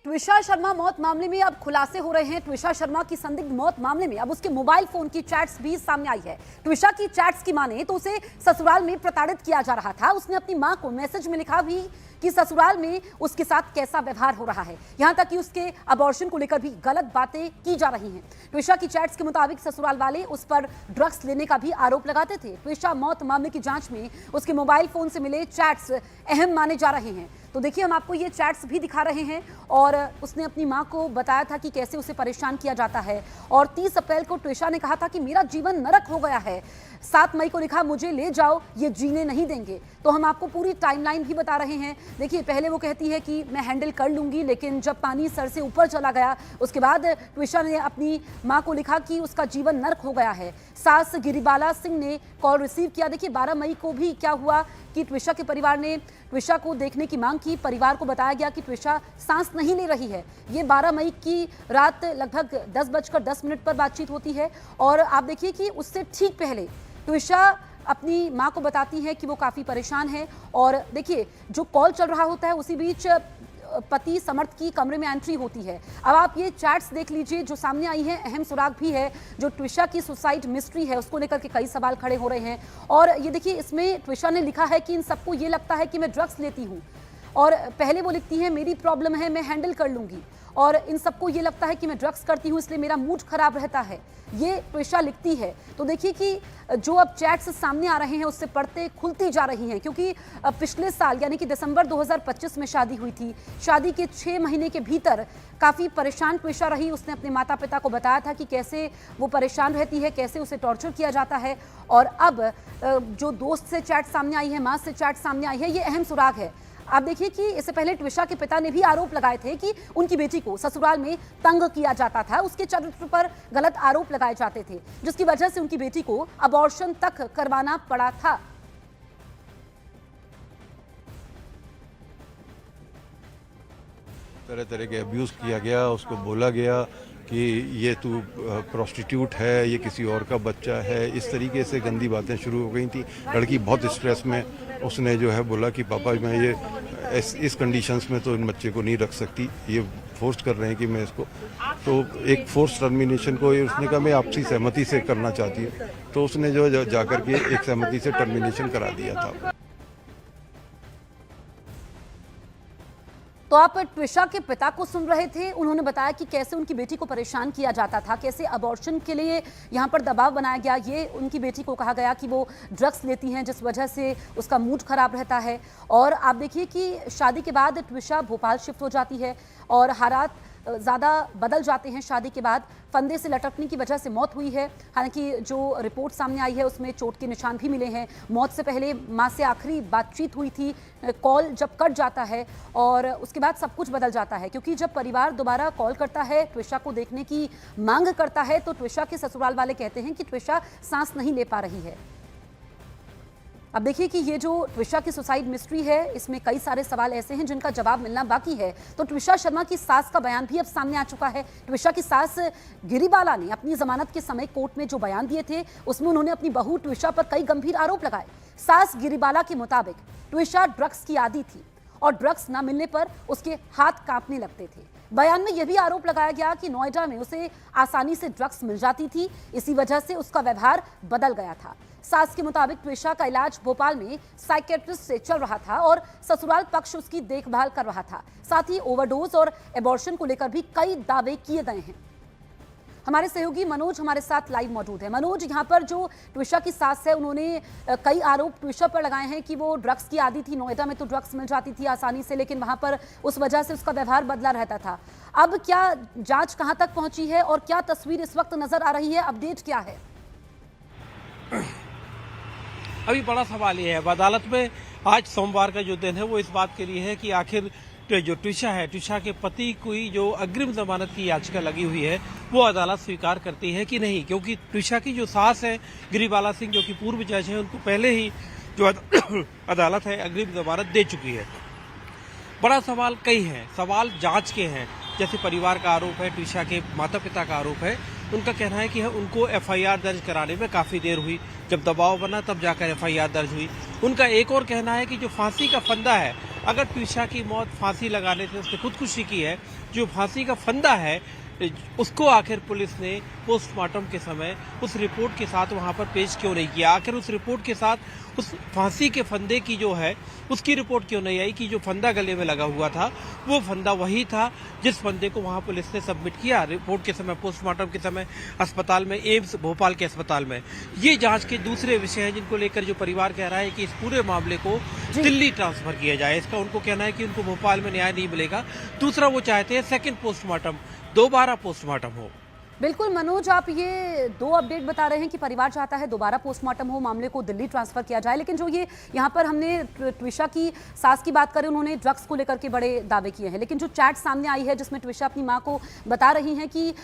ट्विशा शर्मा मौत मामले में अब खुलासे हो रहे हैं। ट्विशा शर्मा की संदिग्ध मौत मामले में अब उसके मोबाइल फोन की चैट्स भी सामने आई है। ट्विशा की चैट्स की माने तो उसे ससुराल में प्रताड़ित किया जा रहा था। उसने अपनी मां को मैसेज में लिखा भी कि ससुराल में उसके साथ कैसा व्यवहार हो रहा है, यहां तक कि उसके अबॉर्शन को लेकर भी गलत बातें की जा रही हैं। ट्विशा की चैट्स के मुताबिक ससुराल वाले उस पर ड्रग्स लेने का भी आरोप लगाते थे। ट्विशा मौत मामले की जांच में उसके मोबाइल फोन से मिले चैट्स अहम माने जा रहे हैं। तो देखिए, हम आपको ये चैट्स भी दिखा रहे हैं और उसने अपनी मां को बताया था कि कैसे उसे परेशान किया जाता है। और 30 अप्रैल को ट्विशा ने कहा था कि मेरा जीवन नरक हो गया है। 7 मई को लिखा, मुझे ले जाओ, ये जीने नहीं देंगे। तो हम आपको पूरी टाइमलाइन भी बता रहे हैं। देखिए, पहले वो कहती है कि मैं हैंडल कर लूंगी, लेकिन जब पानी सर से ऊपर चला गया उसके बाद ट्विशा ने अपनी मां को लिखा कि उसका जीवन नरक हो गया है। सास गिरिबाला सिंह ने कॉल रिसीव किया। देखिए, 12 मई को भी क्या हुआ कि ट्विशा के परिवार ने ट्विशा को देखने की मांग की। परिवार को बताया गया कि ट्विशा सांस नहीं ले रही है। ये 12 मई की रात लगभग 10:10 पर बातचीत होती है। और आप देखिए कि उससे ठीक पहले ट्विशा अपनी मां को बताती है कि वो काफ़ी परेशान है। और देखिए, जो कॉल चल रहा होता है उसी बीच पति समर्थ की कमरे में एंट्री होती है। अब आप ये चैट्स देख लीजिए जो सामने आई है। अहम सुराग भी है, जो ट्विशा की सुसाइड मिस्ट्री है उसको लेकर के कई सवाल खड़े हो रहे हैं। और ये देखिए, इसमें ट्विशा ने लिखा है कि इन सबको ये लगता है कि मैं ड्रग्स लेती हूँ। और पहले वो लिखती है, मेरी प्रॉब्लम है, मैं हैंडल कर लूंगी। और इन सबको ये लगता है कि मैं ड्रग्स करती हूँ, इसलिए मेरा मूड खराब रहता है। ये ट्विशा लिखती है। तो देखिए कि जो अब चैट्स सामने आ रहे हैं उससे पढ़ते खुलती जा रही हैं, क्योंकि पिछले साल यानी कि दिसंबर 2025 में शादी हुई थी। शादी के 6 महीने के भीतर काफ़ी परेशान ट्विशा रही। उसने अपने माता पिता को बताया था कि कैसे वो परेशान रहती है, कैसे उसे टॉर्चर किया जाता है। और अब जो दोस्त से चैट सामने आई है, माँ से चैट सामने आई है, ये अहम सुराग है। आप देखिए कि इससे पहले ट्विशा के पिता ने भी आरोप लगाए थे कि उनकी बेटी को ससुराल में तंग किया जाता था, उसके चरित्र पर गलत आरोप लगाए जाते थे, जिसकी वजह से उनकी बेटी को अबॉर्शन तक करवाना पड़ा था। तरह तरह के अब्यूज़ किया गया, उसको बोला गया कि ये तू प्रोस्टिट्यूट है, ये किसी और का बच्चा है। इस तरीके से गंदी बातें शुरू हो गई थी। लड़की बहुत स्ट्रेस में, उसने जो है बोला कि पापा मैं ये इस कंडीशंस में तो इन बच्चे को नहीं रख सकती, ये फोर्स कर रहे हैं कि मैं इसको, तो एक फोर्स टर्मिनेशन को उसने कहा मैं आपसी सहमति से करना चाहती हूँ। तो उसने जो जाकर के एक सहमति से टर्मिनेशन करा दिया था। तो आप ट्विशा के पिता को सुन रहे थे। उन्होंने बताया कि कैसे उनकी बेटी को परेशान किया जाता था, कैसे अबॉर्शन के लिए यहाँ पर दबाव बनाया गया। ये उनकी बेटी को कहा गया कि वो ड्रग्स लेती हैं, जिस वजह से उसका मूड खराब रहता है। और आप देखिए कि शादी के बाद ट्विशा भोपाल शिफ्ट हो जाती है और हालात ज़्यादा बदल जाते हैं। शादी के बाद फंदे से लटकने की वजह से मौत हुई है। हालांकि जो रिपोर्ट सामने आई है उसमें चोट के निशान भी मिले हैं। मौत से पहले मां से आखिरी बातचीत हुई थी। कॉल जब कट जाता है और उसके बाद सब कुछ बदल जाता है, क्योंकि जब परिवार दोबारा कॉल करता है, ट्विशा को देखने की मांग करता है, तो ट्विशा के ससुराल वाले कहते हैं कि ट्विशा सांस नहीं ले पा रही है। अब देखिए कि ये जो ट्विशा की सुसाइड मिस्ट्री है, इसमें कई सारे सवाल ऐसे हैं जिनका जवाब मिलना बाकी है। तो ट्विशा शर्मा की सास का बयान भी अब सामने आ चुका है। ट्विशा की सास गिरिबाला ने अपनी जमानत के समय कोर्ट में जो बयान दिए थे उसमें उन्होंने अपनी बहू ट्विशा पर कई गंभीर आरोप लगाए। सास गिरिबाला के मुताबिक ट्विशा ड्रग्स की आदी थी और ड्रग्स न मिलने पर उसके हाथ कांपने लगते थे। बयान में यह भी आरोप लगाया गया कि नोएडा में उसे आसानी से ड्रग्स मिल जाती थी, इसी वजह से उसका व्यवहार बदल गया था। सास के मुताबिक ट्विशा का इलाज भोपाल में साइकेट्रिस्ट से चल रहा था और ससुराल पक्ष उसकी देखभाल कर रहा था। साथ ही ओवरडोज और एबॉर्शन को लेकर भी कई दावे किए गए हैं। हमारे सहयोगी मनोज हमारे साथ लाइव मौजूद है। मनोज, यहाँ पर जो ट्विशा की सास है उन्होंने कई आरोप ट्विशा पर लगाए हैं कि वो ड्रग्स की आदी थी। नोएडा में तो ड्रग्स मिल जाती थी आसानी से, लेकिन वहां पर उस वजह से उसका व्यवहार बदला रहता था। अब क्या जांच कहां तक पहुंची है और क्या तस्वीर इस वक्त नजर आ रही है? अपडेट क्या है? अभी बड़ा सवाल ये है, अदालत में आज सोमवार का जो दिन है वो इस बात के लिए है कि आखिर जो ट्विशा है, ट्विशा के पति की जो अग्रिम जमानत की याचिका लगी हुई है वो अदालत स्वीकार करती है कि नहीं। क्योंकि ट्विशा की जो सास है गिरिबाला सिंह, जो कि पूर्व जज है, उनको पहले ही जो अदालत है अग्रिम जमानत दे चुकी है। बड़ा सवाल कई हैं, सवाल जांच के हैं। जैसे परिवार का आरोप है, ट्विशा के माता पिता का आरोप है, उनका कहना है कि उनको एफआईआर दर्ज कराने में काफ़ी देर हुई, जब दबाव बना तब जाकर एफआईआर दर्ज हुई। उनका एक और कहना है कि जो फांसी का फंदा है अगर ट्विशा की मौत फांसी लगाने से उसने खुदकुशी की है, जो फांसी का फंदा है उसको आखिर पुलिस ने पोस्टमार्टम के समय उस रिपोर्ट के साथ वहां पर पेश क्यों नहीं किया? आखिर उस रिपोर्ट के साथ उस फांसी के फंदे की जो है उसकी रिपोर्ट क्यों नहीं आई कि जो फंदा गले में लगा हुआ था वो फंदा वही था जिस फंदे को वहां पुलिस ने सबमिट किया रिपोर्ट के समय, पोस्टमार्टम के समय अस्पताल में, एम्स भोपाल के अस्पताल में। ये जांच के दूसरे विषय हैं जिनको लेकर जो परिवार कह रहा है कि इस पूरे मामले को दिल्ली ट्रांसफर किया जाए। इसका उनको कहना है कि उनको भोपाल में न्याय नहीं मिलेगा। दूसरा, वो चाहते हैं सेकेंड पोस्टमार्टम, दोबारा पोस्टमार्टम हो। बिल्कुल मनोज, आप ये दो अपडेट बता रहे हैं कि परिवार चाहता है दोबारा पोस्टमार्टम हो, मामले को दिल्ली ट्रांसफर किया जाए, लेकिन जो ये यहाँ पर हमने ट्विशा की सास की बात करें, उन्होंने ड्रग्स को लेकर के बड़े दावे किए हैं, लेकिन जो चैट सामने आई है जिसमें ट्विशा अपनी मां को बता रही हैं कि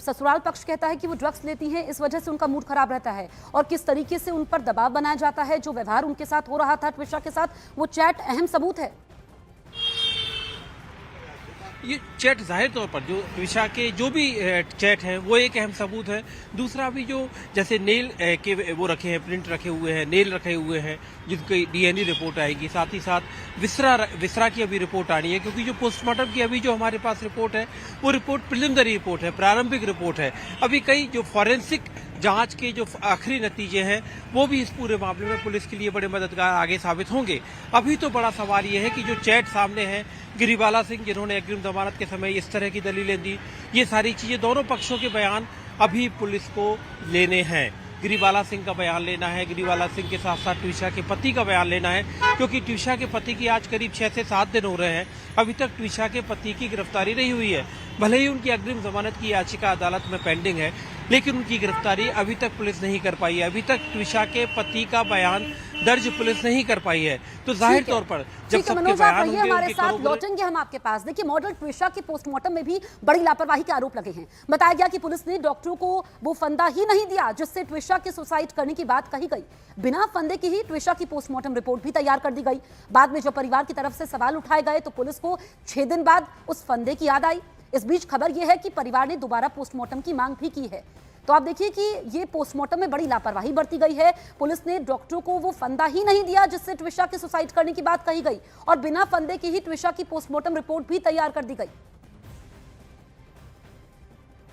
ससुराल पक्ष कहता है कि वो ड्रग्स लेती हैं, इस वजह से उनका मूड खराब रहता है और किस तरीके से उन पर दबाव बनाया जाता है, जो व्यवहार उनके साथ हो रहा था ट्विशा के साथ, वो चैट अहम सबूत है। ये चैट जाहिर तौर पर जो ट्विशा के जो भी चैट है वो एक अहम सबूत है। दूसरा भी जो जैसे नेल के वो रखे हैं, प्रिंट रखे हुए हैं, नेल रखे हुए हैं जिनकी डीएनए रिपोर्ट आएगी, साथ ही साथ विसरा की अभी रिपोर्ट आनी है, क्योंकि जो पोस्टमार्टम की अभी जो हमारे पास रिपोर्ट है वो रिपोर्ट प्रिलिमिनरी रिपोर्ट है, प्रारंभिक रिपोर्ट है। अभी कई जो फॉरेंसिक जांच के जो आखिरी नतीजे हैं वो भी इस पूरे मामले में पुलिस के लिए बड़े मददगार आगे साबित होंगे। अभी तो बड़ा सवाल ये है कि जो चैट सामने है, गिरिबाला सिंह जिन्होंने अग्रिम जमानत के समय इस तरह की दलीलें दी, ये सारी चीजें, दोनों पक्षों के बयान अभी पुलिस को लेने हैं। गिरिबाला सिंह का बयान लेना है, गिरिबाला सिंह के साथ साथ ट्विशा के पति का बयान लेना है, क्योंकि ट्विशा के पति की आज करीब 6 से 7 दिन हो रहे हैं, अभी तक ट्विशा के पति की गिरफ्तारी नहीं हुई है। भले ही उनकी अग्रिम जमानत की याचिका अदालत में पेंडिंग है, लेकिन उनकी गिरफ्तारी अभी तक पुलिस नहीं कर पाई है। अभी तक ट्विशा के पति का बयान दर्ज पुलिस नहीं कर पाई है। तो जाहिर तौर पर जब सबके मनोज, बयान आप होंगे, हमारे साथ लौटेंगे हम आपके पास। देखिए, मॉडल ट्विशा के पोस्टमार्टम में भी बड़ी लापरवाही के आरोप लगे हैं। बताया गया कि पुलिस ने डॉक्टरों को वो फंदा ही नहीं दिया जिससे ट्विशा के सुसाइड करने की बात कही गई। बिना फंदे की ही ट्विशा की पोस्टमार्टम रिपोर्ट भी तैयार कर दी गई। बाद में जब परिवार की तरफ से सवाल उठाए गए तो पुलिस को 6 दिन बाद उस फंदे की याद आई। इस बीच खबर यह है कि परिवार ने दोबारा पोस्टमार्टम की मांग भी की है। तो आप देखिए कि ये पोस्टमार्टम में बड़ी लापरवाही बरती गई है। पुलिस ने डॉक्टरों को वो फंदा ही नहीं दिया जिससे ट्विशा के सुसाइड करने की बात कही गई और बिना फंदे के ही ट्विशा की पोस्टमार्टम रिपोर्ट भी तैयार कर दी गई।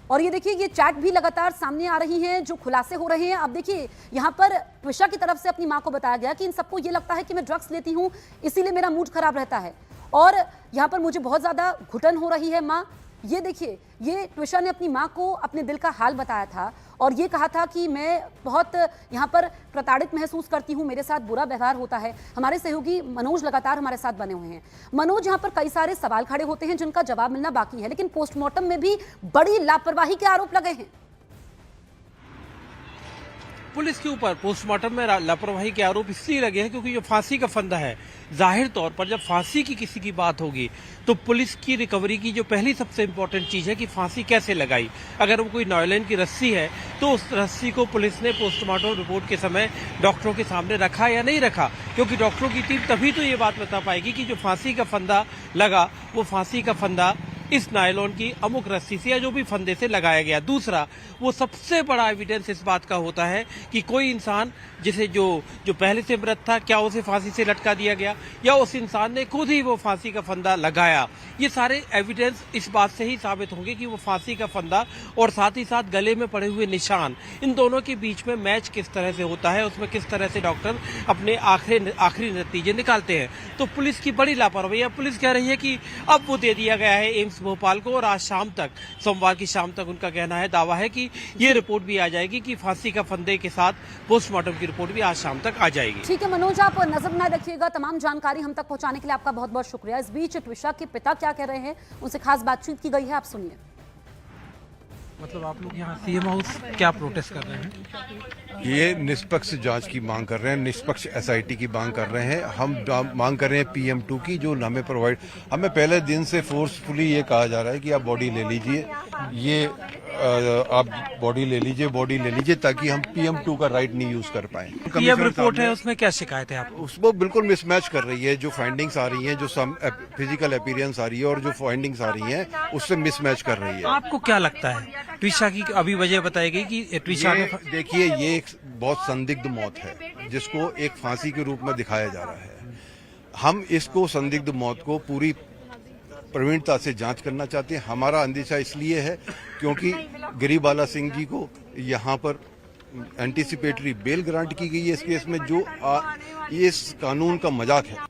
और ये देखिए, ये चैट भी लगातार सामने आ रही हैं, जो खुलासे हो रहे हैं। अब देखिए, यहाँ पर ट्विशा की तरफ से अपनी मां को बताया गया कि इन सबको ये लगता है कि मैं ड्रग्स लेती हूँ, इसीलिए मेरा मूड खराब रहता है और यहाँ पर मुझे बहुत ज्यादा घुटन हो रही है माँ। ये देखिए, ये ट्विशा ने अपनी मां को अपने दिल का हाल बताया था और ये कहा था कि मैं बहुत यहाँ पर प्रताड़ित महसूस करती हूँ, मेरे साथ बुरा व्यवहार होता है। हमारे सहयोगी मनोज लगातार हमारे साथ बने हुए हैं। मनोज, यहाँ पर कई सारे सवाल खड़े होते हैं जिनका जवाब मिलना बाकी है, लेकिन पोस्टमार्टम में भी बड़ी लापरवाही के आरोप लगे हैं। पुलिस के ऊपर पोस्टमार्टम में लापरवाही के आरोप इसलिए लगे हैं क्योंकि जो फांसी का फंदा है, जाहिर तौर पर जब फांसी की किसी की बात होगी तो पुलिस की रिकवरी की जो पहली सबसे इंपॉर्टेंट चीज है कि फांसी कैसे लगाई। अगर वो कोई नायलॉन की रस्सी है तो उस रस्सी को पुलिस ने पोस्टमार्टम रिपोर्ट के समय डॉक्टरों के सामने रखा या नहीं रखा, क्योंकि डॉक्टरों की टीम तभी तो ये बात बता पाएगी कि जो फांसी का फंदा लगा वो फांसी का फंदा इस नायलॉन की अमुक रस्सी से या जो भी फंदे से लगाया गया। दूसरा, वो सबसे बड़ा एविडेंस इस बात का होता है कि कोई इंसान जिसे जो पहले से मृत था, क्या उसे फांसी से लटका दिया गया या उस इंसान ने खुद ही वो फांसी का फंदा लगाया। ये सारे एविडेंस इस बात से ही साबित होंगे कि वो फांसी का फंदा और साथ ही साथ गले में पड़े हुए निशान, इन दोनों के बीच में मैच किस तरह से होता है, उसमें किस तरह से डॉक्टर अपने आखिरी नतीजे निकालते हैं। तो पुलिस की बड़ी लापरवाही है। पुलिस कह रही है कि अब वो दे दिया गया है एम्स भोपाल को और आज शाम तक, सोमवार की शाम तक उनका कहना है, दावा है कि ये रिपोर्ट भी आ जाएगी कि फांसी का फंदे के साथ पोस्टमार्टम की रिपोर्ट भी आज शाम तक आ जाएगी। ठीक है मनोज, आप नजर बनाए रखिएगा। तमाम जानकारी हम तक पहुंचाने के लिए आपका बहुत बहुत शुक्रिया। इस बीच ट्विशा के पिता क्या कह रहे हैं, उनसे खास बातचीत की गई है, आप सुनिए। मतलब आप लोग यहाँ सीएम हाउस क्या प्रोटेस्ट कर रहे हैं? ये निष्पक्ष जांच की मांग कर रहे हैं, निष्पक्ष एसआईटी की मांग कर रहे हैं। हम मांग कर रहे हैं PM2 की, जो हमें प्रोवाइड, हमें पहले दिन से फोर्सफुली ये कहा जा रहा है कि आप बॉडी ले लीजिए, ये आप बॉडी ले लीजिए ताकि हम PM2 का राइट नहीं यूज कर पाए। पीएम रिपोर्ट है, उसमें क्या शिकायत है आपको? उसको बिल्कुल मिसमैच कर रही है। जो फाइंडिंग्स आ रही हैं, जो फिजिकल अपीयरेंस आ रही है और जो फाइंडिंग्स आ रही हैं, उससे मिसमैच कर रही है। आपको क्या लगता है ट्विशा की अभी वजह बताई गई कि ट्विशा ने, देखिए, ये एक बहुत संदिग्ध मौत है जिसको एक फांसी के रूप में दिखाया जा रहा है। हम इसको संदिग्ध मौत को पूरी प्रवीणता से जांच करना चाहते हैं। हमारा अंदेशा इसलिए है क्योंकि गिरिबाला सिंह जी को यहाँ पर एंटीसिपेटरी बेल ग्रांट की गई है इस केस में, जो इस कानून का मजाक है।